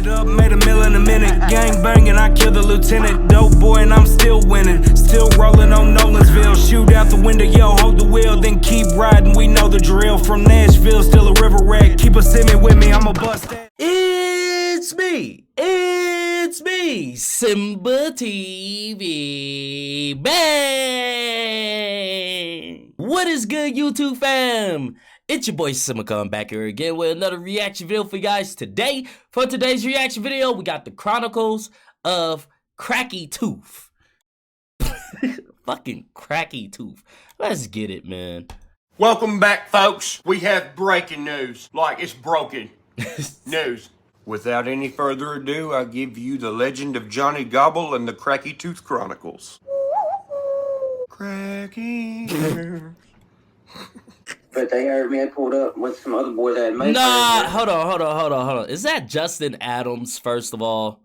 it up, made a meal in a minute. Gang banging, I killed the lieutenant. Dope boy, and I'm still winning. Still rolling on Nolansville. Shoot out the window, yo, hold the wheel, then keep riding. We know the drill. From Nashville, still a river rat. Keep a semi with me, I'm a bust that. It's me, SimbaTv. Bang! What is good, YouTube fam? It's your boy Simba coming back here again with another reaction video for you guys today. For today's reaction video, we got the Chronicles of Cracky Tooth. Fucking Cracky Tooth. Let's get it, man. Welcome back, folks. We have breaking news. Like, it's broken news. Without any further ado, I give you the legend of Johnny Gobble and the Cracky Tooth Chronicles. Cracky. But they heard me. I pulled up with some other boys that had made. Nah, hold on. Is that Justin Adams? First of all,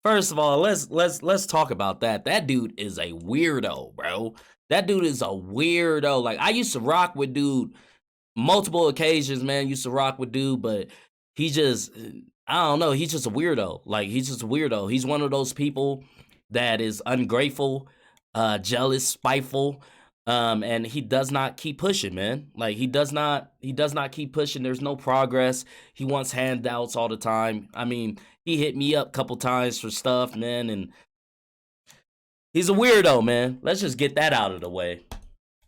let's talk about that. That dude is a weirdo, bro. That dude is a weirdo. Like, I used to rock with dude multiple occasions, man. Used to rock with dude, but he just, I don't know. He's just a weirdo. Like, he's just a weirdo. He's one of those people that is ungrateful, jealous, spiteful. And he does not keep pushing, man. Like, he does not keep pushing. There's no progress. He wants handouts all the time. I mean, he hit me up a couple times for stuff, man, and he's a weirdo, man. Let's just get that out of the way.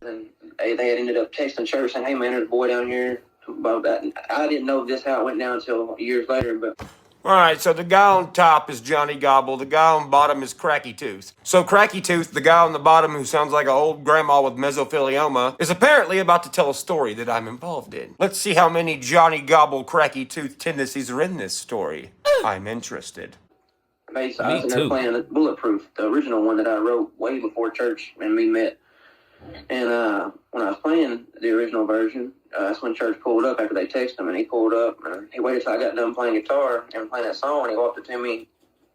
And they had ended up texting church saying, "Hey, man, there's a boy down here." About that. I didn't know this how it went down until years later, but. Alright, so the guy on top is Johnny Gobble, the guy on bottom is Cracky Tooth. So Cracky Tooth, the guy on the bottom who sounds like an old grandma with mesothelioma, is apparently about to tell a story that I'm involved in. Let's see how many Johnny Gobble Cracky Tooth tendencies are in this story. I'm interested. I was in there playing Bulletproof, the original one that I wrote way before church and me met. And when I was playing the original version, that's when church pulled up after they texted him, and he pulled up, and he waited till I got done playing guitar and playing that song, and he walked up to me,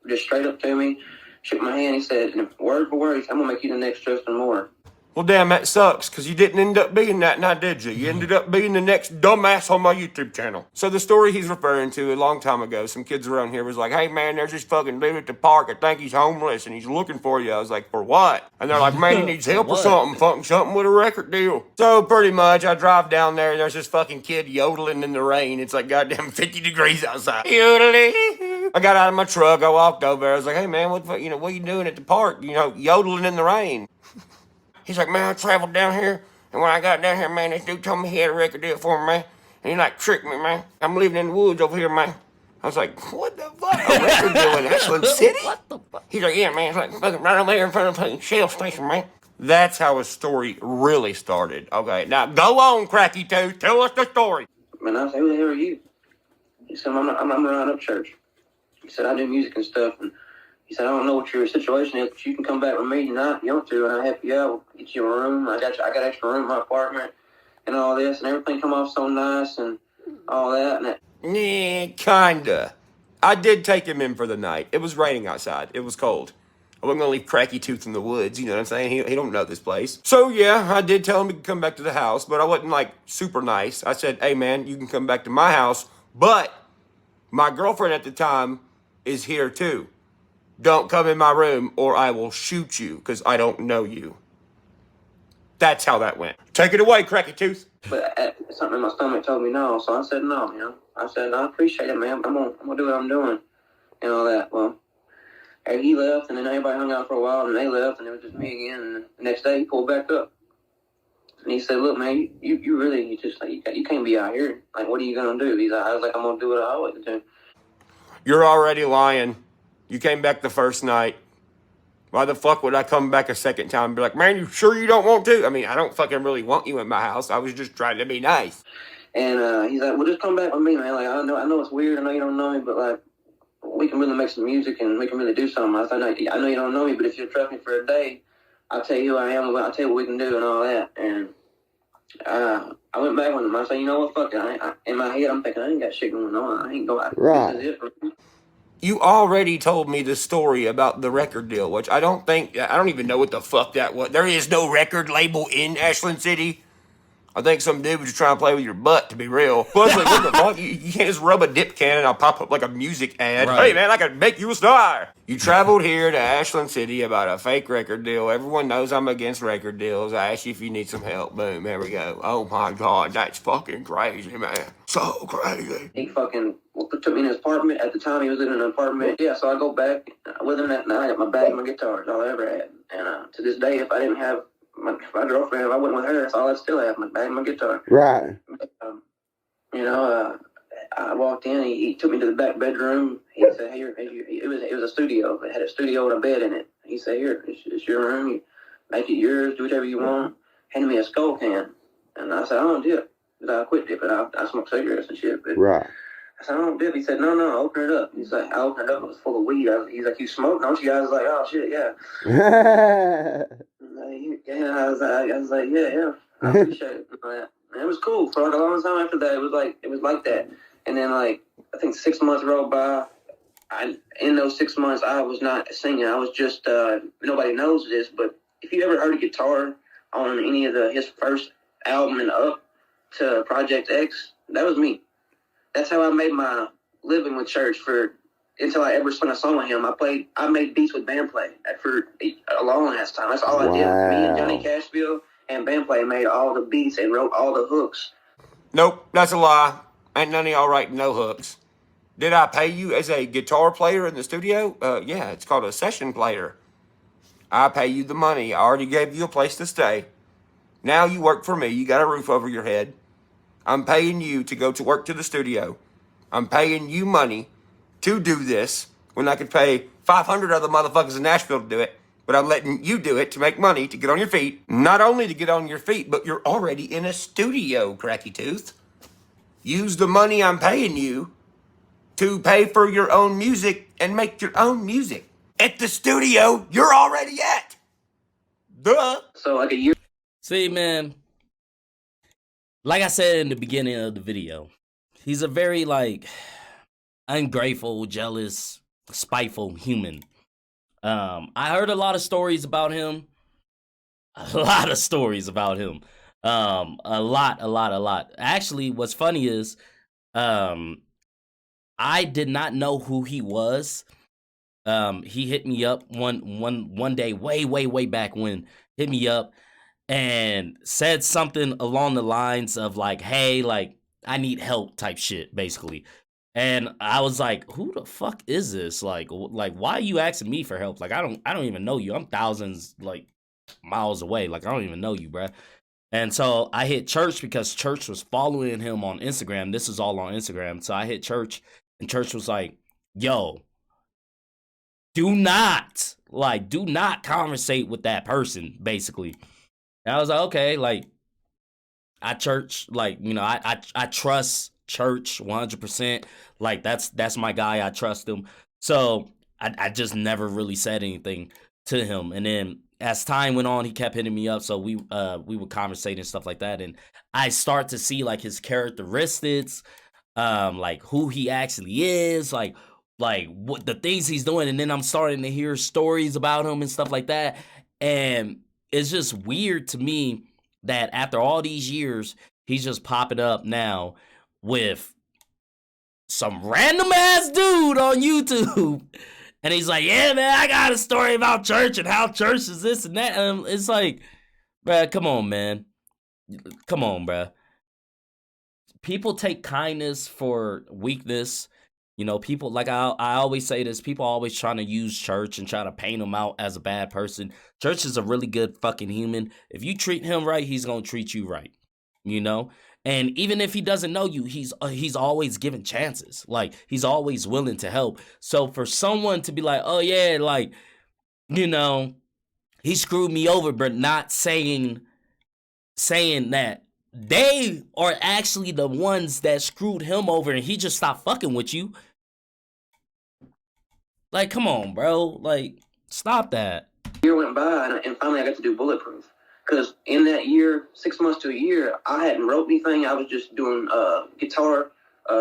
just straight up to me, shook my hand, he said, word for word, "I'm going to make you the next Justin Moore." Well, damn, that sucks, because you didn't end up being that, now did you? You ended up being the next dumbass on my YouTube channel. So the story he's referring to, a long time ago, some kids around here was like, "Hey, man, there's this fucking dude at the park. I think he's homeless, and he's looking for you." I was like, "For what?" And they're like, "Man, he needs help or something with a record deal." So pretty much, I drive down there, and there's this fucking kid yodeling in the rain. It's like goddamn 50 degrees outside. Yodeling. I got out of my truck, I walked over there. I was like, "Hey, man, what are you doing at the park? Yodeling in the rain." He's like, "Man, I traveled down here, and when I got down here, man, this dude told me he had a record deal for me, man. And he, like, tricked me, man. I'm living in the woods over here, man." I was like, "What the fuck? A record deal in Ashland City?" What the fuck? He's like, "Yeah, man, it's like fucking right over there in front of the fucking Shell station, man." That's how his story really started. Okay, now go on, Cracky Tooth. Tell us the story. And I said, "Who the hell are you?" He said, I'm around Upchurch. He said, "I do music and stuff." And he said, "I don't know what your situation is, but you can come back with me tonight if you want to, and I'll help you out. We'll get you a room. I got extra room in my apartment and all this, and everything come off so nice and all that." And Yeah, kinda. I did take him in for the night. It was raining outside. It was cold. I wasn't gonna leave Cracky Tooth in the woods, you know what I'm saying? He don't know this place. So yeah, I did tell him he could come back to the house, but I wasn't like super nice. I said, "Hey man, you can come back to my house, but my girlfriend at the time is here too. Don't come in my room or I will shoot you because I don't know you." That's how that went. Take it away, Cracky Tooth. But something in my stomach told me no, so I said no, I said, "I appreciate it, man. I'm gonna do what I'm doing," and all that. Well, and he left, and then everybody hung out for a while, and they left, and it was just me again. And the next day, he pulled back up, and he said, "Look, man, you really just like you can't be out here. Like, what are you gonna do?" I was like, "I'm gonna do what I always do." You're already lying. You came back the first night. Why the fuck would I come back a second time and be like, "Man, you sure you don't want to?" I mean, I don't fucking really want you in my house. I was just trying to be nice. And he's like, "Well, just come back with me, man. Like, I know it's weird. I know you don't know me, but like, we can really make some music and we can really do something." I said, "I know you don't know me, but if you'll trust me for a day, I'll tell you who I am. I'll tell you what we can do and all that." And I went back with him. I said, "You know what? Fuck it." In my head, I'm thinking, I ain't got shit going on. I ain't going. Right. This is it for me. You already told me the story about the record deal, which I don't even know what the fuck that was. There is no record label in Ashland City. I think some dude was just trying to play with your butt, to be real. Plus, like, what the fuck? You can't just rub a dip can and I'll pop up like a music ad. Right. Hey, man, I can make you a star. You traveled here to Ashland City about a fake record deal. Everyone knows I'm against record deals. I asked you if you need some help. Boom, there we go. Oh, my God, that's fucking crazy, man. So crazy. He fucking took me in his apartment. At the time, he was in an apartment. Yeah, so I go back with him that night. My bag and my guitar. That's all I ever had. And to this day, if I didn't have my girlfriend, if I went with her, that's all I still have, my bag and my guitar. Right. I walked in, he took me to the back bedroom. He said, "Here, it was a studio. It had a studio with a bed in it." He said, "Here, it's your room. You make it yours. Do whatever you want." Handed me a skull can, and I said, "I don't dip, because I quit dipping. I smoke cigarettes and shit." But Right. I said, "I don't dip." He said, "No, open it up." He's like, I opened it up. It was full of weed. He's like, "You smoke, don't you?" I was like, "Oh shit, yeah." And I was like, yeah, I appreciate it. And it was cool for like a long time after that. It was like that. And then like I think 6 months rolled by. In those 6 months, I was not singing. I was just nobody knows this, but if you ever heard a guitar on any of his first album and up to Project X, that was me. That's how I made my living with church until I ever spun a song with him. I made beats with Bandplay for a long ass time. That's all I did. Me and Johnny Cashville and Bandplay made all the beats and wrote all the hooks. Nope, that's a lie. Ain't none of y'all writing no hooks. Did I pay you as a guitar player in the studio? Yeah, it's called a session player. I pay you the money. I already gave you a place to stay. Now you work for me. You got a roof over your head. I'm paying you to go to work to the studio. I'm paying you money to do this when I could pay 500 other motherfuckers in Nashville to do it. But I'm letting you do it to make money, to get on your feet. Not only to get on your feet, but you're already in a studio, Cracky Tooth. Use the money I'm paying you to pay for your own music and make your own music at the studio you're already at. Duh. So like a year. See, man, like I said in the beginning of the video, he's a very like ungrateful, jealous, spiteful human. I heard a lot of stories about him. A lot of stories about him. A lot. Actually, what's funny is, I did not know who he was. He hit me up one day, way back when, hit me up and said something along the lines of like, "Hey, like, I need help," type shit, basically. And I was like, "Who the fuck is this? Like, why are you asking me for help? Like, I don't even know you. I'm thousands like miles away. Like, I don't even know you, bruh." And so I hit Church because Church was following him on Instagram. This is all on Instagram. So I hit Church, and Church was like, "Yo, do not conversate with that person," basically. And I was like, okay, like, I trust Church 100%. Like, that's my guy. I trust him. So I just never really said anything to him. And then as time went on, he kept hitting me up. So we would conversate and stuff like that. And I start to see like his characteristics, like who he actually is, like what the things he's doing. And then I'm starting to hear stories about him and stuff like that. And it's just weird to me that after all these years, he's just popping up now with some random ass dude on YouTube. And he's like, "Yeah, man, I got a story about church and how church is this and that." It's like, bruh, come on, man. Come on, bruh. People take kindness for weakness. You know, people, like I always say this, people always trying to use Church and try to paint him out as a bad person. Church is a really good fucking human. If you treat him right, he's going to treat you right, you know? And even if he doesn't know you, he's always giving chances. Like, he's always willing to help. So for someone to be like, "Oh yeah, like, you know, he screwed me over," but not saying that they are actually the ones that screwed him over and he just stopped fucking with you. Like, come on, bro. Like, stop that. A year went by, and finally I got to do Bulletproof. Because in that year, 6 months to a year, I hadn't wrote anything. I was just doing guitar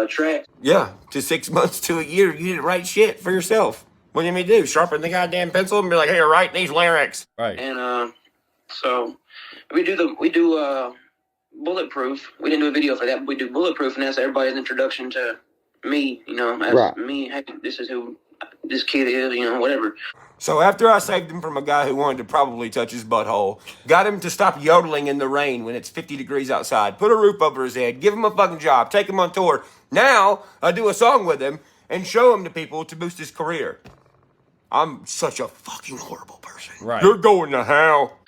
tracks. Yeah, to 6 months to a year, you didn't write shit for yourself. What do you mean to do? Sharpen the goddamn pencil and be like, "Hey, write these lyrics." Right. And so we do Bulletproof. We didn't do a video for that, but we do Bulletproof, and that's everybody's introduction to me, you know, as me. Hey, this is who this kid is, you know, whatever. So after I saved him from a guy who wanted to probably touch his butthole, got him to stop yodeling in the rain when it's 50 degrees outside, put a roof over his head, give him a fucking job, take him on tour. Now I do a song with him and show him to people to boost his career. I'm such a fucking horrible person. Right. You're going to hell.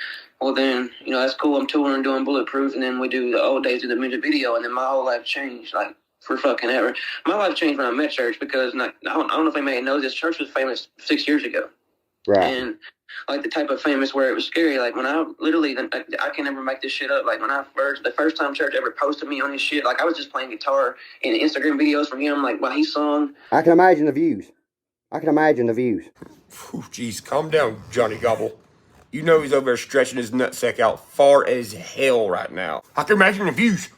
Well, then, you know, that's cool. I'm touring and doing Bulletproof, and then we do the old days of the music video, and then my whole life changed, like, for fucking ever. My life changed when I met Church, because I don't know if anybody knows this, Church was famous 6 years ago. Right. And, like, the type of famous where it was scary. Like, when I literally, I can never make this shit up. Like, when the first time Church ever posted me on his shit, like, I was just playing guitar in Instagram videos from him, like, while he sung. I can imagine the views. Jeez, calm down, Johnny Gobble. You know he's over there stretching his nutsack out far as hell right now. I can imagine the views.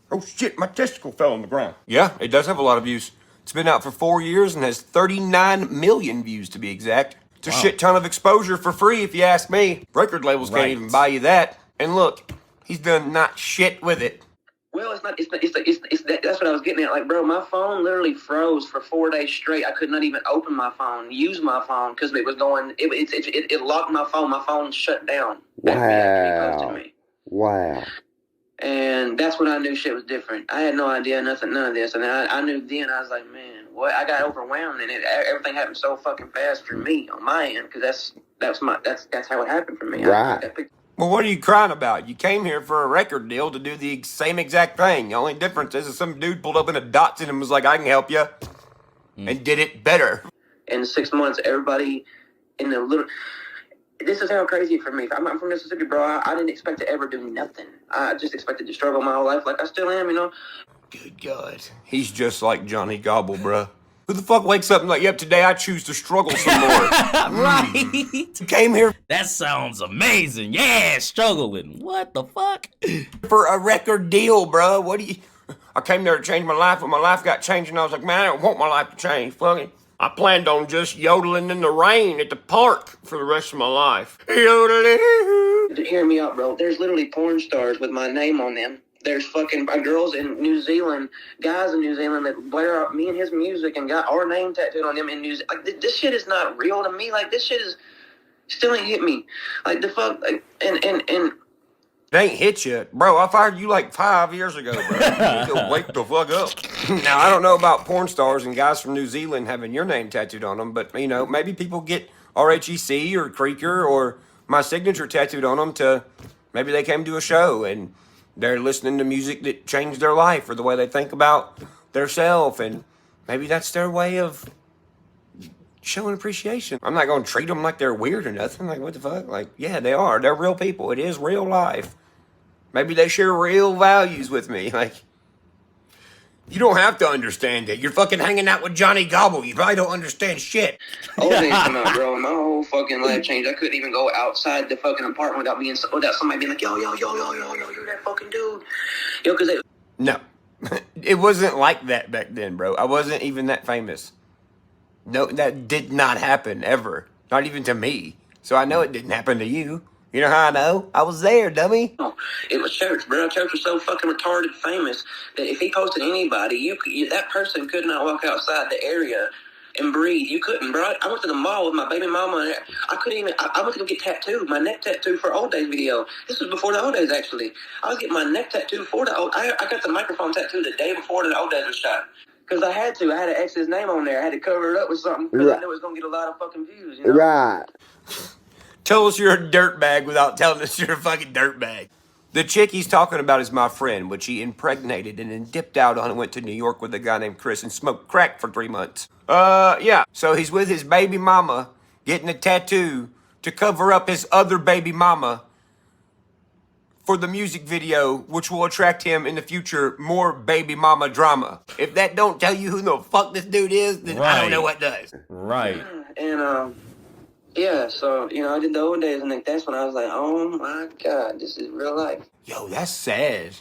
Oh shit, my testicle fell on the ground. Yeah, it does have a lot of views. It's been out for 4 years and has 39 million views to be exact. It's a shit ton of exposure for free if you ask me. Record labels can't even buy you that. And look, he's done not shit with it. Well, it's that's what I was getting at. Like, bro, my phone literally froze for 4 days straight. I could not even open my phone, use my phone, because it was going. It locked my phone. My phone shut down. Wow. And that's when I knew shit was different. I had no idea, none of this. And I knew then. I was like, man, what? I got overwhelmed, and everything happened so fucking fast for me on my end, because that's how it happened for me. Right. Well, what are you crying about? You came here for a record deal to do the same exact thing. The only difference is that some dude pulled up in a Datsun and was like, I can help you. And did it better. In 6 months, everybody in the little... This is how crazy for me. I'm from Mississippi, bro. I didn't expect to ever do nothing. I just expected to struggle my whole life like I still am, you know? Good God. He's just like Johnny Gobble, bruh. Who the fuck wakes up and like, yep, today I choose to struggle some more. Right. Came here That sounds amazing. Yeah, struggling. What the fuck? for a record deal, bro. What do you... I came there to change my life, but my life got changed, and I was like, man, I don't want my life to change. Fuck it. I planned on just yodeling in the rain at the park for the rest of my life. Yodeling. Hear me out, bro. There's literally porn stars with my name on them. There's fucking girls in New Zealand, guys in New Zealand that blare out me and his music and got our name tattooed on them in New Zealand. Like, this shit is not real to me. Like, this shit is still ain't hit me. Like, the fuck, like, and It ain't hit you. Bro, I fired you like 5 years ago, bro. You need to wake the fuck up. Now, I don't know about porn stars and guys from New Zealand having your name tattooed on them, but, you know, maybe people get RHEC or Creaker or my signature tattooed on them to, maybe they came to a show and they're listening to music that changed their life or the way they think about their self, and maybe that's their way of showing appreciation. I'm not going to treat them like they're weird or nothing. Like, what the fuck? Like, yeah, they are. They're real people. It is real life. Maybe they share real values with me. Like, you don't have to understand it. You're fucking hanging out with Johnny Gobble. You probably don't understand shit. old days come out, bro, and my whole fucking life changed. I couldn't even go outside the fucking apartment without somebody being like, yo, you're that fucking dude. Yo, because they... No. It wasn't like that back then, bro. I wasn't even that famous. No, that did not happen ever. Not even to me. So I know it didn't happen to you. You know how I know? I was there, dummy. It was Church, bro. Church was so fucking retarded famous that if he posted anybody, that person could not walk outside the area and breathe. You couldn't, bro. I went to the mall with my baby mama, and I couldn't even... I went to go get tattooed, my neck tattoo for Old Days video. This was before the Old Days, actually. I was getting my neck tattoo for the Old... I got the microphone tattoo the day before the Old Days was shot. Because I had to. I had to X his name on there. I had to cover it up with something because I knew it was going to get a lot of fucking views, you know? Right. Tell us you're a dirtbag without telling us you're a fucking dirtbag. The chick he's talking about is my friend, which he impregnated and then dipped out on and went to New York with a guy named Chris and smoked crack for 3 months. Yeah. So he's with his baby mama getting a tattoo to cover up his other baby mama for the music video, which will attract him in the future more baby mama drama. If that don't tell you who the fuck this dude is, then I don't know what does. Right. And, yeah, so, you know, I did the Old Days, and that's when I was like, oh my God, this is real life. Yo, that's sad.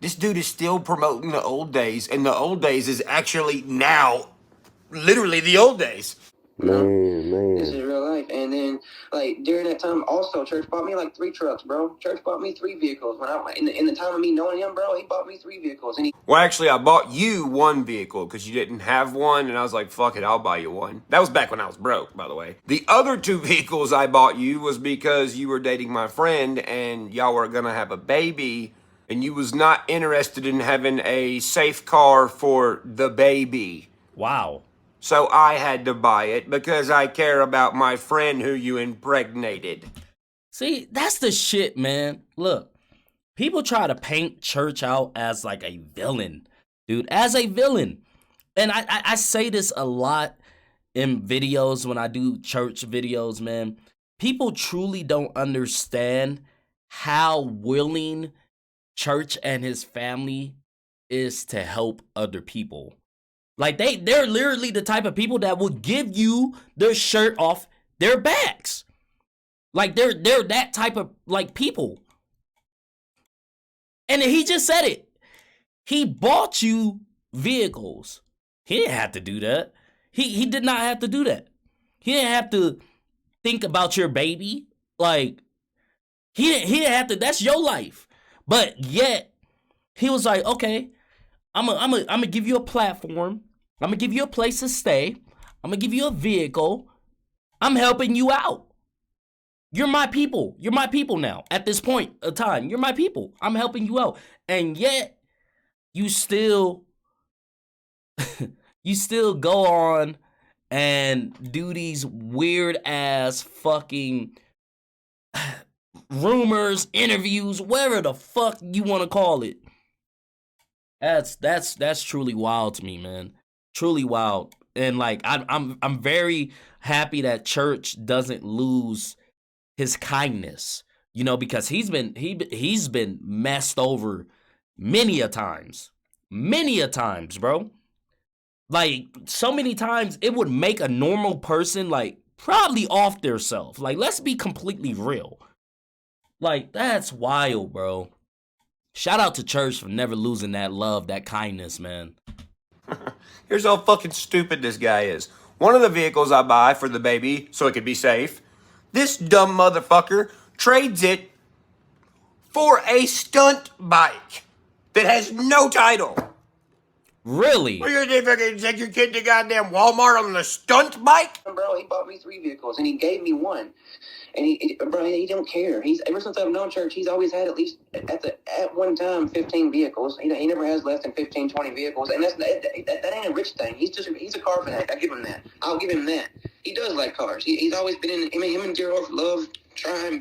This dude is still promoting the Old Days, and the Old Days is actually now literally the Old Days. Man. This is real life. And then, like, during that time, also, church bought me like 3 trucks, bro. Church bought me 3 vehicles. When in the time of me knowing him, bro, he bought me 3 vehicles. And Well, actually, I bought you 1 vehicle because you didn't have one, and I was like, fuck it, I'll buy you one. That was back when I was broke, by the way. The other 2 vehicles I bought you was because you were dating my friend, and y'all were gonna have a baby, and you was not interested in having a safe car for the baby. Wow. So I had to buy it because I care about my friend who you impregnated. See, that's the shit, man. Look, people try to paint church out as like a villain, dude, as a villain. And I say this a lot in videos when I do church videos, man. People truly don't understand how willing Church and his family is to help other people. Like they're literally the type of people that will give you their shirt off their backs. Like they're that type of like people. And he just said it. He bought you vehicles. He didn't have to do that. He did not have to do that. He didn't have to think about your baby. Like he didn't have to. That's your life. But yet he was like, okay, I'm gonna give you a platform. I'm gonna give you a place to stay. I'm gonna give you a vehicle. I'm helping you out. You're my people. You're my people now. At this point of time, you're my people. I'm helping you out. And yet, you still go on and do these weird ass fucking rumors, interviews, whatever the fuck you want to call it. That's truly wild to me, man. Truly wild. And like I'm very happy that Church doesn't lose his kindness, you know, because he's been messed over many a times, bro. Like so many times it would make a normal person like probably off their self. Like let's be completely real. Like that's wild, bro. Shout out to Church for never losing that love, that kindness, man. Here's how fucking stupid this guy is. One of the vehicles I buy for the baby so it could be safe, this dumb motherfucker trades it for a stunt bike that has no title. Really? Well, you're fucking take your kid to goddamn Walmart on the stunt bike? Bro, he bought me 3 vehicles and he gave me 1. And he don't care. He's ever since I've known Church, he's always had at least at one time 15 vehicles. He never has less than 15, 20 vehicles, and that ain't a rich thing. He's a car fanatic. I give him that. I'll give him that. He does like cars. He's always been in. I mean, him and Gerald love trying,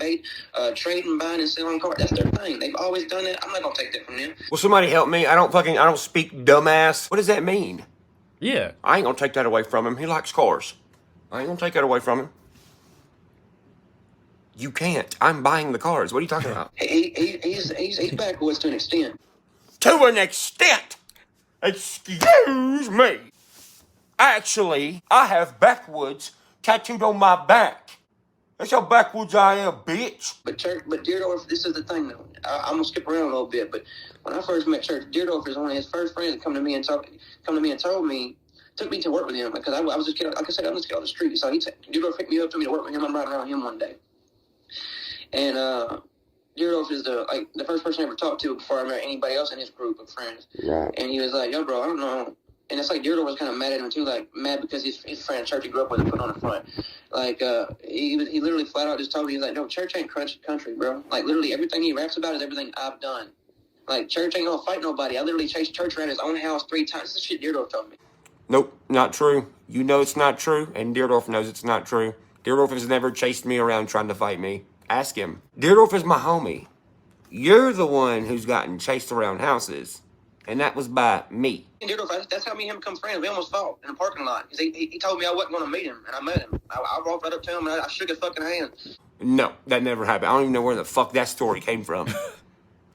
trading, buying, and selling cars. That's their thing. They've always done that. I'm not gonna take that from them. Will somebody help me? I don't speak dumbass. What does that mean? Yeah. I ain't gonna take that away from him. He likes cars. I ain't gonna take that away from him. You can't. I'm buying the cars. What are you talking about? He's backwoods to an extent. To an extent! Excuse me! Actually, I have backwoods tattooed on my back. That's how backwoods I am, bitch. But Deerdorf, this is the thing though. I'm gonna skip around a little bit, but when I first met Church, Deerdorf is one of his first friends that took me to work with him because I was just kid. Like I said, I'm just kid on the street. So Deerdorf picked me up, took me to work with him. I'm riding around him one day. And Deerdorf is the first person I ever talked to before I met anybody else in his group of friends. Right. And he was like, yo, bro, I don't know. And it's like Deerdorf was kind of mad at him too, like mad because his friend Church he grew up with and put on the front. Like he literally flat out just told me, he's like, no, Church ain't country, bro. Like literally everything he raps about is everything I've done. Like Church ain't gonna fight nobody. I literally chased Church around his own house 3 times. This is shit Deerdorf told me. Nope, not true. You know it's not true, and Deerdorf knows it's not true. Deerdorf has never chased me around trying to fight me. Ask him. Deerdorf is my homie. You're the one who's gotten chased around houses, and that was by me. Deerdorf, that's how me and him become friends. We almost fought in a parking lot. He told me I wasn't going to meet him, and I met him. I walked right up to him, and I shook his fucking hand. No, that never happened. I don't even know where the fuck that story came from.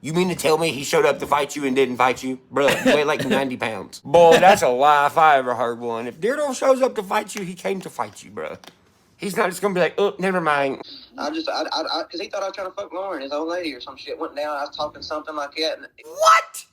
You mean to tell me he showed up to fight you and didn't fight you? Bruh, you weigh like 90 pounds. Boy, that's a lie if I ever heard one. If Deerdorf shows up to fight you, he came to fight you, bruh. He's not just gonna be like, oh, never mind. Because he thought I was trying to fuck Lauren, his old lady or some shit. Went down, I was talking something like that. What?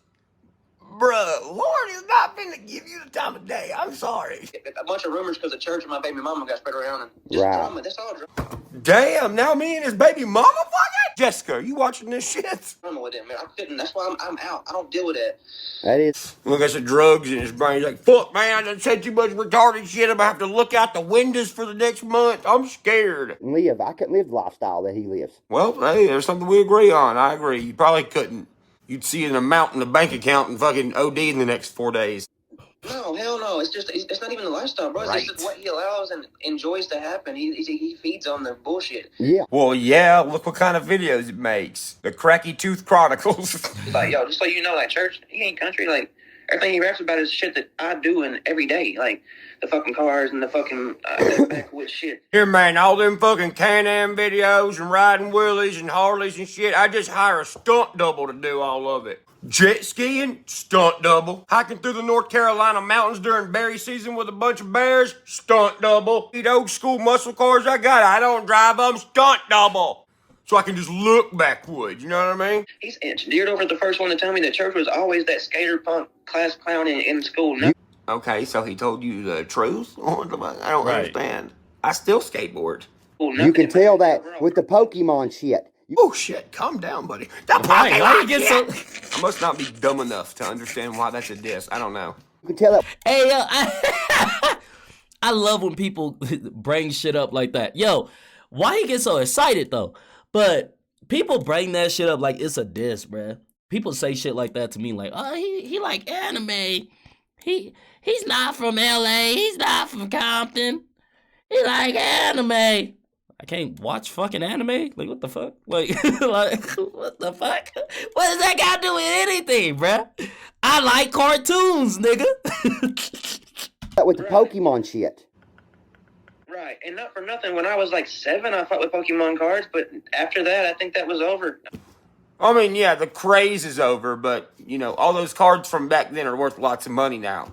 bruh, Lord is not finna give you the time of day. I'm sorry. A bunch of rumors because the church and my baby mama got spread around, and just drama. That's all drama. Damn, now me and his baby mama fucking? Jessica, are you watching this shit? Drama with it, man. I couldn't. That's why I'm out. I don't deal with that. That is. Look at some drugs in his brain. He's like, fuck, man, I done said too much retarded shit. I'm gonna have to look out the windows for the next month. I'm scared. I couldn't live the lifestyle that he lives. Well, hey, there's something we agree on. I agree. You probably couldn't. You'd see an amount in the bank account and fucking OD in the next 4 days. No, hell no. It's not even the lifestyle, bro. Right. This is what he allows and enjoys to happen. He feeds on the bullshit. Yeah. Well, yeah, look what kind of videos it makes. The Cracky Tooth Chronicles. Like, yo, just so you know, like, church, he ain't country. Like, everything he raps about is shit that I do in every day. Like, the fucking cars and the fucking backwoods shit. Here, man, all them fucking Can-Am videos and riding wheelies and Harleys and shit, I just hire a stunt double to do all of it. Jet skiing, stunt double. Hiking through the North Carolina mountains during berry season with a bunch of bears, stunt double. These old school muscle cars I got, I don't drive them, stunt double. So I can just look backwoods, you know what I mean? He's endeared over the first one to tell me that church was always that skater punk class clown in school. No. Okay, so he told you the truth? I don't understand. I still skateboard. You can tell that with the Pokemon shit. Oh shit, calm down, buddy. Right, why you get so... I must not be dumb enough to understand why that's a diss. I don't know. You can tell that. Hey, yo, I love when people bring shit up like that. Yo, why you get so excited though? But people bring that shit up like it's a diss, bruh. People say shit like that to me, like, oh, he like anime. He's not from LA. He's not from Compton. He like anime. I can't watch fucking anime? Like, what the fuck? Like, what the fuck? What does that got to do with anything, bruh? I like cartoons, nigga. With the Pokemon shit. Right, and not for nothing, when I was like 7, I fought with Pokemon cards, but after that, I think that was over. I mean, yeah, the craze is over, but, you know, all those cards from back then are worth lots of money now.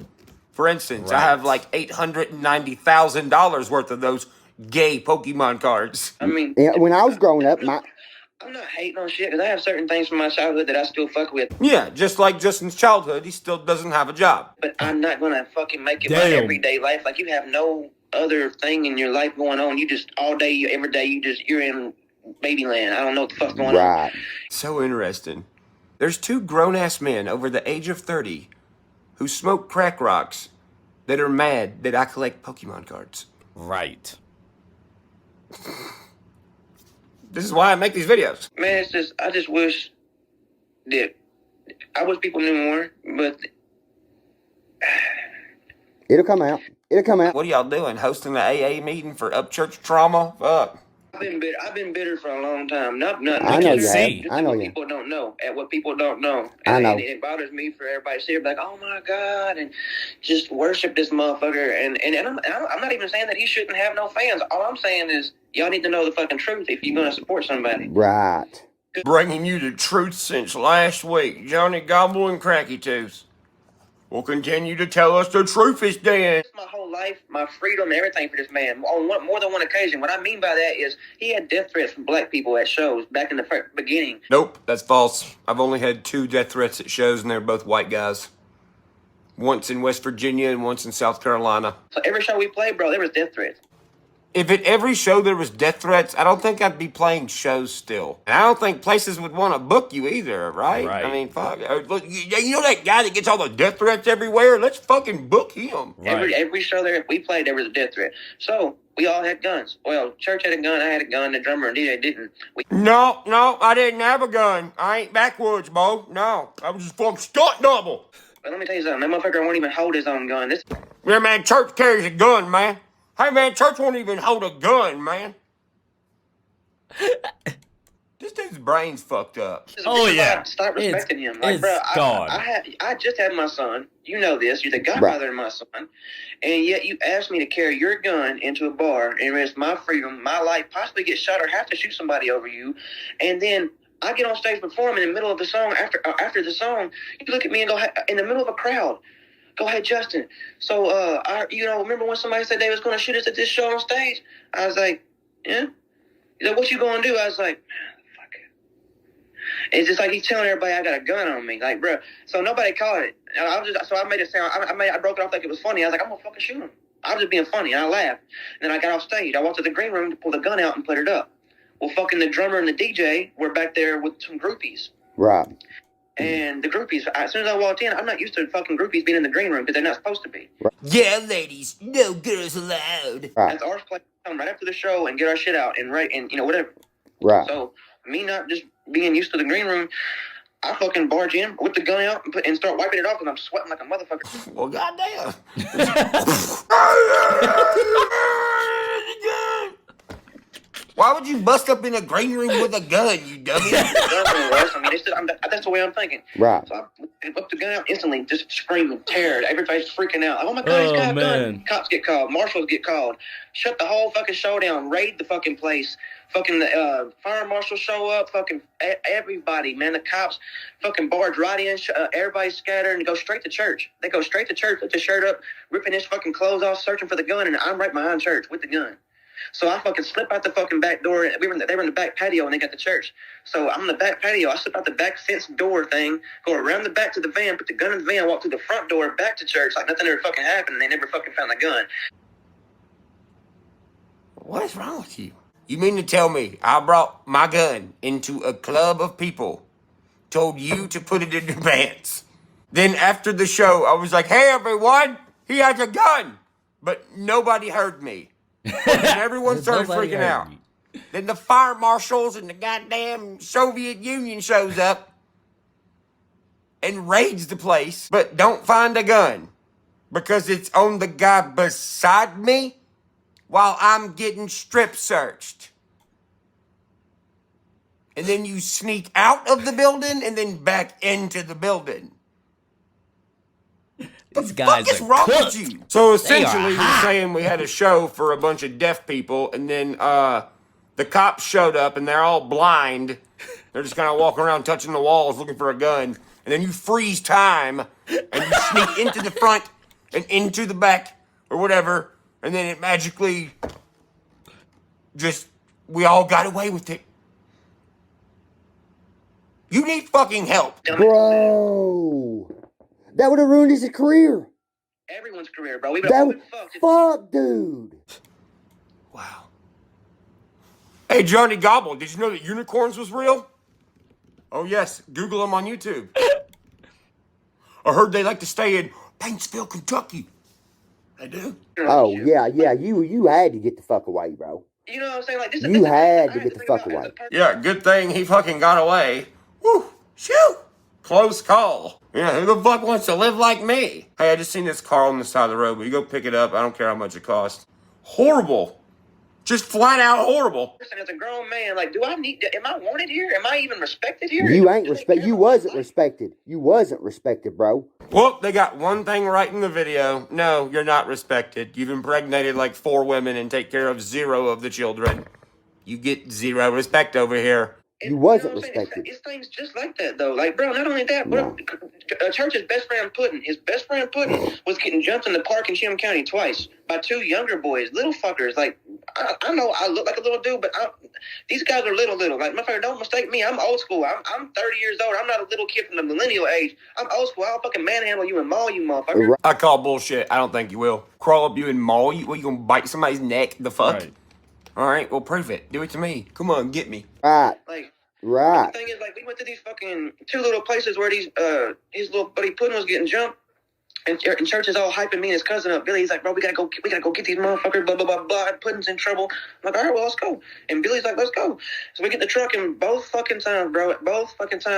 For instance, I have like $890,000 worth of those gay Pokemon cards. I mean... Yeah, when I was growing up, I'm not hating on shit, because I have certain things from my childhood that I still fuck with. Yeah, just like Justin's childhood, he still doesn't have a job. But I'm not going to fucking make it my everyday life. Like, you have no other thing in your life going on. You just, all day, every day, you're in babyland. I don't know what the fuck's going on. So interesting. There's 2 grown-ass men over the age of 30 who smoke crack rocks that are mad that I collect Pokemon cards. Right. This is why I make these videos. Man, I just wish that, I wish people knew more, but... It'll come out. It'll come out. What are y'all doing? Hosting an AA meeting for Upchurch trauma? Fuck. I've been bitter for a long time. I know you have. I know you. People don't know. At what people don't know. I know. And it bothers me for everybody to sit here like, oh my God, and just worship this motherfucker. And I'm not even saying that he shouldn't have no fans. All I'm saying is y'all need to know the fucking truth if you're going to support somebody. Right. Bringing you the truth since last week. Johnny Gobble and Cracky Tooth will continue to tell us the truth is dead. My whole life, my freedom, everything for this man. On more than one occasion. What I mean by that is he had death threats from black people at shows back in the beginning. Nope, that's false. I've only had 2 death threats at shows, and they're both white guys. Once in West Virginia and once in South Carolina. So every show we played, bro, there was death threats. If at every show there was death threats, I don't think I'd be playing shows still. And I don't think places would want to book you either, right? I mean, fuck. Look, you know that guy that gets all the death threats everywhere? Let's fucking book him. Right. Every show there we played, there was a death threat. So we all had guns. Well, Church had a gun, I had a gun, the drummer and DJ didn't. No, I didn't have a gun. I ain't backwoods, Bo. No, I was just fucking stunt double. But let me tell you something. That motherfucker won't even hold his own gun. Yeah, man, Church carries a gun, man. Hey, man, Church won't even hold a gun, man. This dude's brain's fucked up. Oh, yeah. Stop respecting him. Like, bro, I just had my son. You know this. You're the godfather of my son. And yet you asked me to carry your gun into a bar and risk my freedom, my life, possibly get shot or have to shoot somebody over you. And then I get on stage performing in the middle of the song. After the song, you look at me and go, in the middle of a crowd, go ahead, Justin. So, remember when somebody said they was going to shoot us at this show on stage? I was like, yeah. He's like, what you going to do? I was like, fuck it. It's just like he's telling everybody I got a gun on me. Like, bro, so nobody caught it. So I made it sound, I broke it off like it was funny. I was like, I'm going to fucking shoot him. I was just being funny, and I laughed. And then I got off stage. I walked to the green room to pull the gun out and put it up. Well, fucking the drummer and the DJ were back there with some groupies. Right. And the groupies, as soon as I walked in, I'm not used to fucking groupies being in the green room because they're not supposed to be. Right. Yeah, ladies, no girls allowed. Right. That's our place to come right after the show and get our shit out and whatever. Right. So me not just being used to the green room, I fucking barge in, whip the gun out, and start wiping it off, and I'm sweating like a motherfucker. Well, goddamn. Why would you bust up in a green room with a gun, you dummy? That's the way I'm thinking. Right. So I whipped the gun out instantly, just screaming, teared. Everybody's freaking out. Like, oh my God, he's got a gun. Cops get called. Marshals get called. Shut the whole fucking show down. Raid the fucking place. Fucking fire marshals show up. Fucking everybody, man. The cops fucking barge right in. Everybody's scattered and go straight to church. They go straight to church, put the shirt up, ripping his fucking clothes off, searching for the gun, and I'm right behind church with the gun. So I fucking slip out the fucking back door. They were in the back patio when they got to church. So I'm in the back patio. I slip out the back fence door thing, go around the back to the van, put the gun in the van, walk through the front door back to church like nothing ever fucking happened. And they never fucking found the gun. What is wrong with you? You mean to tell me I brought my gun into a club of people, told you to put it in your pants. Then after the show, I was like, hey, everyone, he has a gun. But nobody heard me. And everyone started freaking out. Then the fire marshals and the goddamn Soviet Union shows up and raids the place, but don't find a gun because it's on the guy beside me while I'm getting strip searched. And then you sneak out of the building and then back into the building. These guys what is are wrong cooked. with you? So essentially, They are we're saying we had a show for a bunch of deaf people, and then the cops showed up, and they're all blind. They're just kind of walking around touching the walls looking for a gun. And then you freeze time, and you sneak into the front and into the back or whatever, and then it magically we all got away with it. You need fucking help. Bro. That would have ruined his career. Everyone's career, bro. Fuck, dude. Wow. Hey, Johnny Gobble, did you know that unicorns was real? Oh, yes. Google them on YouTube. I heard they like to stay in Paintsville, Kentucky. They do? Oh, yeah. You had to get the fuck away, bro. You know what I'm saying? Like, You had to get the fuck away. Yeah, good thing he fucking got away. Woo, shoo. Close call. Yeah, who the fuck wants to live like me? Hey, I just seen this car on the side of the road. Will you go pick it up? I don't care how much it costs. Horrible. Just flat out horrible. As a grown man, like, am I wanted here? Am I even respected here? You ain't respected. You wasn't respected. You wasn't respected, bro. Well, they got one thing right in the video. No, you're not respected. You've impregnated like 4 women and take care of 0 of the children. You get 0 respect over here. You wasn't respected. It's things just like that, though. Like, bro, not only that, bro, Church's best friend Puddin', his best friend Puddin' was getting jumped in the park in Cheatham County twice by 2 younger boys, little fuckers. Like, I know I look like a little dude, but these guys are little. Like, motherfucker, don't mistake me. I'm old school. I'm 30 years old. I'm not a little kid from the millennial age. I'm old school. I'll fucking manhandle you and maul you, motherfucker. I call bullshit. I don't think you will. Crawl up you and maul you? What, you gonna bite somebody's neck? The fuck? Right. All right, well, prove it. Do it to me. Come on, get me. Right. Like, right. The thing is, like, we went to these fucking 2 little places where his little buddy Puddin' was getting jumped. And Church is all hyping me and his cousin up. Billy, he's like, bro, we gotta go get these motherfuckers, blah, blah, blah, blah. Puddin's in trouble. I'm like, all right, well, let's go. And Billy's like, let's go. So we get the truck, and both fucking times, bro,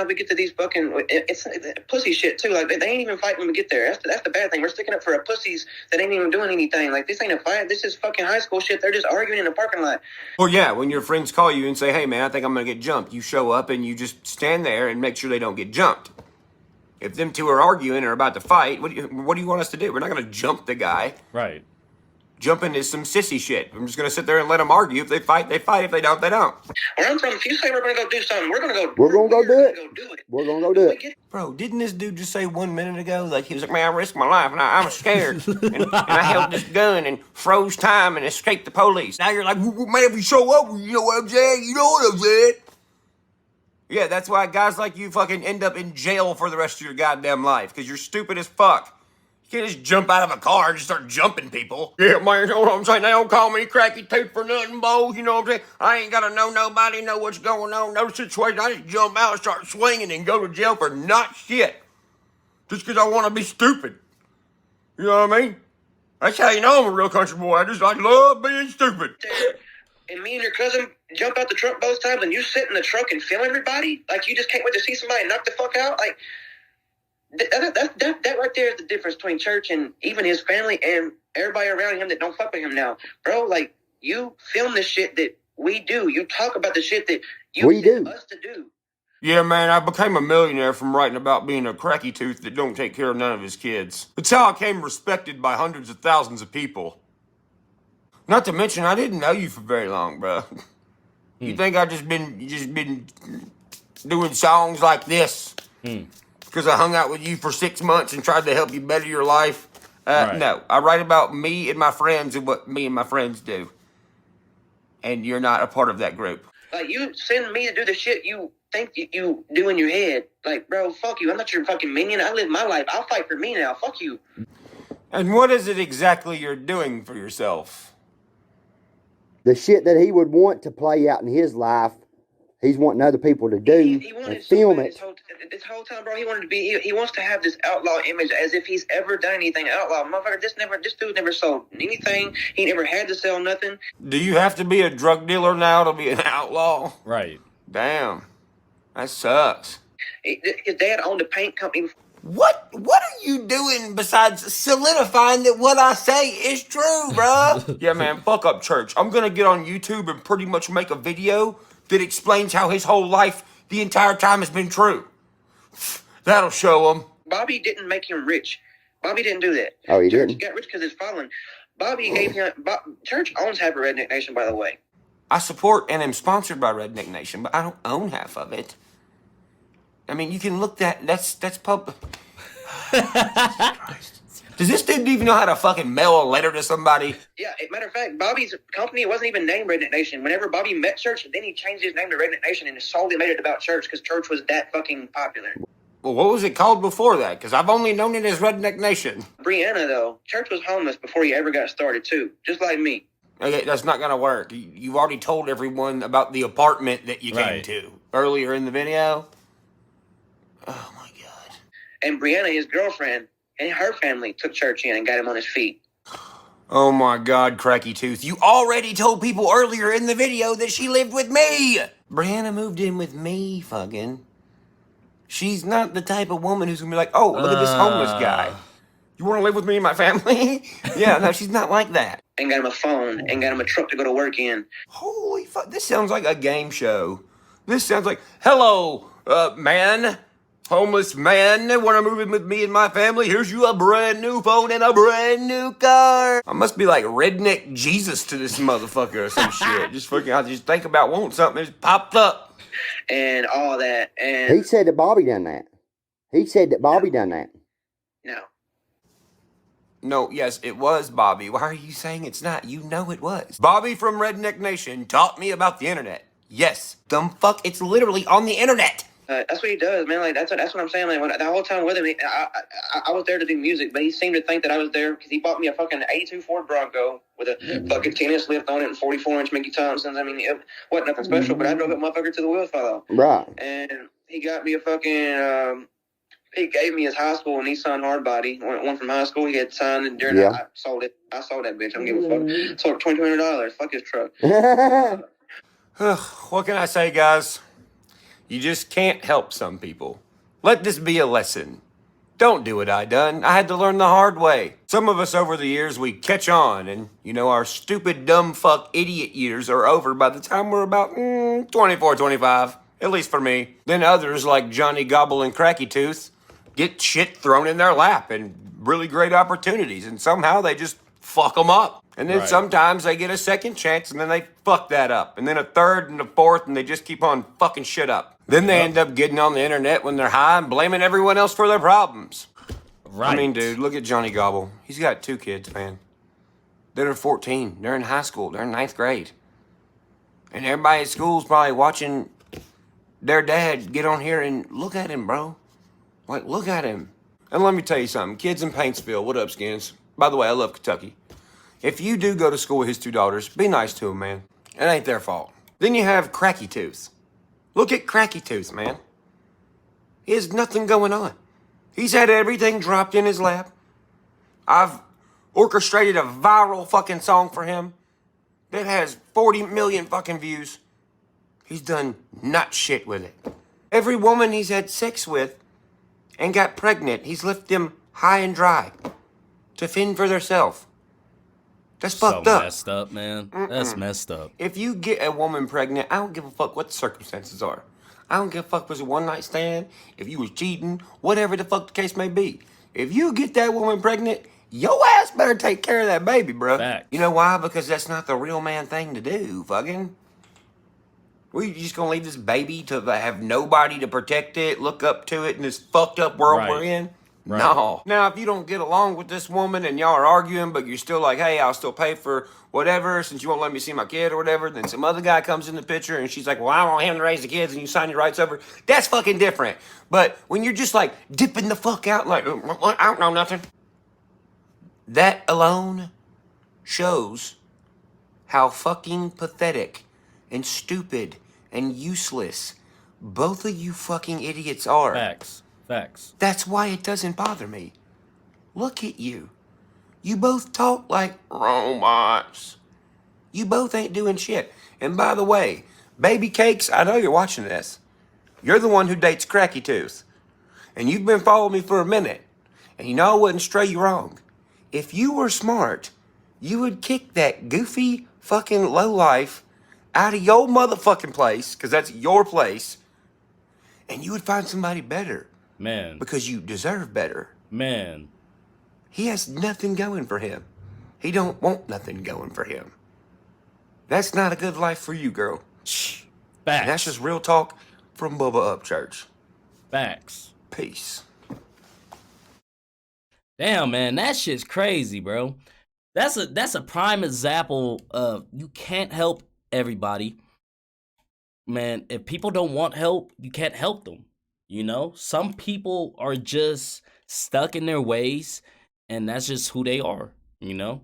we get to these fucking, it's pussy shit, too. Like, they ain't even fighting when we get there. That's the bad thing. We're sticking up for pussies that ain't even doing anything. Like, this ain't a fight. This is fucking high school shit. They're just arguing in the parking lot. Well, yeah, when your friends call you and say, hey, man, I think I'm gonna get jumped, you show up and you just stand there and make sure they don't get jumped. If them 2 are arguing or about to fight, what do you want us to do? We're not going to jump the guy. Right. Jumping is some sissy shit. I'm just going to sit there and let them argue. If they fight, they fight. If they don't, they don't. Where I'm from, if you say we're going to go do something, we're going to go. We're going to go do it. We're going to go do it. Bro, didn't this dude just say 1 minute ago? Like, he was like, man, I risked my life, and I was scared. and I held this gun and froze time and escaped the police. Now you're like, well, man, if you show up, you know what I'm saying? You know what I'm saying? Yeah, that's why guys like you fucking end up in jail for the rest of your goddamn life, because you're stupid as fuck. You can't just jump out of a car and just start jumping people. Yeah, man, you know what I'm saying? They don't call me Cracky Tooth for nothing, boys. You know what I'm saying? I ain't gotta know nobody, know what's going on, no situation. I just jump out and start swinging and go to jail for not shit. Just because I want to be stupid. You know what I mean? That's how you know I'm a real country boy. I love being stupid. And me and your cousin jump out the truck both times, and you sit in the truck and film everybody? Like, you just can't wait to see somebody knock the fuck out? Like, that right there is the difference between church and even his family and everybody around him that don't fuck with him now. Bro, like, you film the shit that we do. You talk about the shit that you do us to do. Yeah, man, I became a millionaire from writing about being a cracky tooth that don't take care of none of his kids. It's how I came respected by hundreds of thousands of people. Not to mention, I didn't know you for very long, bro. You think I just been doing songs like this because I hung out with you for 6 months and tried to help you better your life? No, I write about me and my friends and what me and my friends do. And you're not a part of that group. Like, you send me to do the shit you think you do in your head. Like, bro, fuck you. I'm not your fucking minion. I live my life. I'll fight for me now. Fuck you. And what is it exactly you're doing for yourself? The shit that he would want to play out in his life, he's wanting other people to do and film it. This whole time, bro, he wants to have this outlaw image as if he's ever done anything outlaw. Motherfucker, this dude never sold anything. He never had to sell nothing. Do you have to be a drug dealer now to be an outlaw? Right. Damn. That sucks. His dad owned a paint company. What are you doing besides solidifying that what I say is true, bruh? Yeah, man, fuck Upchurch. I'm gonna get on YouTube and pretty much make a video that explains how his whole life the entire time has been true. That'll show him. Bobby didn't make him rich. Bobby didn't do that. Oh, he Church didn't? got rich because his following. Bobby gave him... Church owns half of Redneck Nation, by the way. I support and am sponsored by Redneck Nation, but I don't own half of it. I mean, you can look that's pub. Does this dude even know how to fucking mail a letter to somebody? Yeah, matter of fact, Bobby's company wasn't even named Redneck Nation. Whenever Bobby met Church, then he changed his name to Redneck Nation and solely made it about Church because Church was that fucking popular. Well, what was it called before that? Because I've only known it as Redneck Nation. Brianna, though, Church was homeless before he ever got started, too. Just like me. Okay, that's not gonna work. You've already told everyone about the apartment that you came to earlier in the video. Oh my god. And Brianna, his girlfriend, and her family took Church in and got him on his feet. Oh my god, Cracky Tooth. You already told people earlier in the video that she lived with me! Brianna moved in with me, fucking. She's not the type of woman who's gonna be like, oh, look at this homeless guy. You wanna live with me and my family? Yeah, no, she's not like that. And got him a phone, and got him a truck to go to work in. Holy fuck, this sounds like a game show. This sounds like, hello, man. Homeless man, wanna move in with me and my family? Here's you a brand new phone and a brand new car. I must be like redneck Jesus to this motherfucker or some shit. Just fucking, I just think about wanting something, it just popped up. And all that, and... He said that Bobby done that. He said that Bobby done that. No. No, yes, it was Bobby. Why are you saying it's not? You know it was. Bobby from Redneck Nation taught me about the internet. Yes, dumb fuck, it's literally on the internet. That's what he does, man. Like that's what I'm saying. Like the whole time with him, I was there to do music, but he seemed to think that I was there because he bought me a fucking '82 Ford Bronco with a fucking 10-inch lift on it and 44-inch Mickey Thompsons. I mean, it wasn't nothing special, but I drove that motherfucker to the wheels fell off. Right. And he got me a fucking. He gave me his high school Nissan hardbody, one from high school. He had signed it during. I sold it. I sold that bitch. I'm giving a fuck. Sold it $2,200. Fuck his truck. What can I say, guys? You just can't help some people. Let this be a lesson. Don't do what I done. I had to learn the hard way. Some of us over the years, we catch on and, you know, our stupid, dumb fuck, idiot years are over by the time we're about 24, 25. At least for me. Then others, like Johnny Gobble and Cracky Tooth, get shit thrown in their lap and really great opportunities. And somehow they just fuck them up. And then sometimes they get a second chance and then they fuck that up. And then a third and a fourth and they just keep on fucking shit up. Then they end up getting on the internet when they're high and blaming everyone else for their problems. Right. I mean, dude, look at Johnny Gobble. He's got 2 kids, man. They're 14. They're in high school. They're in 9th grade. And everybody at school's probably watching their dad get on here and look at him, bro. Like, look at him. And let me tell you something. Kids in Paintsville, what up, Skins? By the way, I love Kentucky. If you do go to school with his 2 daughters, be nice to them, man. It ain't their fault. Then you have Cracky Tooth. Look at Cracky Tooth, man. He has nothing going on. He's had everything dropped in his lap. I've orchestrated a viral fucking song for him that has 40 million fucking views. He's done nut shit with it. Every woman he's had sex with and got pregnant, he's left them high and dry to fend for themselves. That's fucked up. Messed up, man. That's messed up. If you get a woman pregnant, I don't give a fuck what the circumstances are. I don't give a fuck if it was a one-night stand, if you was cheating, whatever the fuck the case may be. If you get that woman pregnant, your ass better take care of that baby, bro. Fact. You know why? Because that's not the real man thing to do, fucking. We just gonna leave this baby to have nobody to protect it, look up to it in this fucked up world we're in? Right. No. Now, if you don't get along with this woman and y'all are arguing, but you're still like, hey, I'll still pay for whatever since you won't let me see my kid or whatever, then some other guy comes in the picture and she's like, well, I want him to raise the kids and you sign your rights over. That's fucking different. But when you're just like dipping the fuck out like, I don't know nothing. That alone shows how fucking pathetic and stupid and useless both of you fucking idiots are. Facts. Facts. That's why it doesn't bother me. Look at you. You both talk like robots. You both ain't doing shit. And by the way, Baby Cakes, I know you're watching this. You're the one who dates Cracky Tooth. And you've been following me for a minute. And you know I wouldn't stray you wrong. If you were smart, you would kick that goofy fucking lowlife out of your motherfucking place, because that's your place, and you would find somebody better. Man. Because you deserve better. Man. He has nothing going for him. He don't want nothing going for him. That's not a good life for you, girl. Facts. And that's just real talk from Bubba Upchurch. Facts. Peace. Damn, man, that shit's crazy, bro. That's a prime example of you can't help everybody. Man, if people don't want help, you can't help them. You know, some people are just stuck in their ways, and that's just who they are, you know?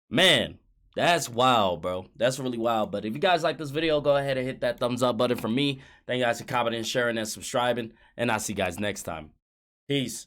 Man, that's wild, bro. That's really wild. But if you guys like this video, go ahead and hit that thumbs up button for me. Thank you guys for commenting, sharing, and subscribing, and I'll see you guys next time. Peace.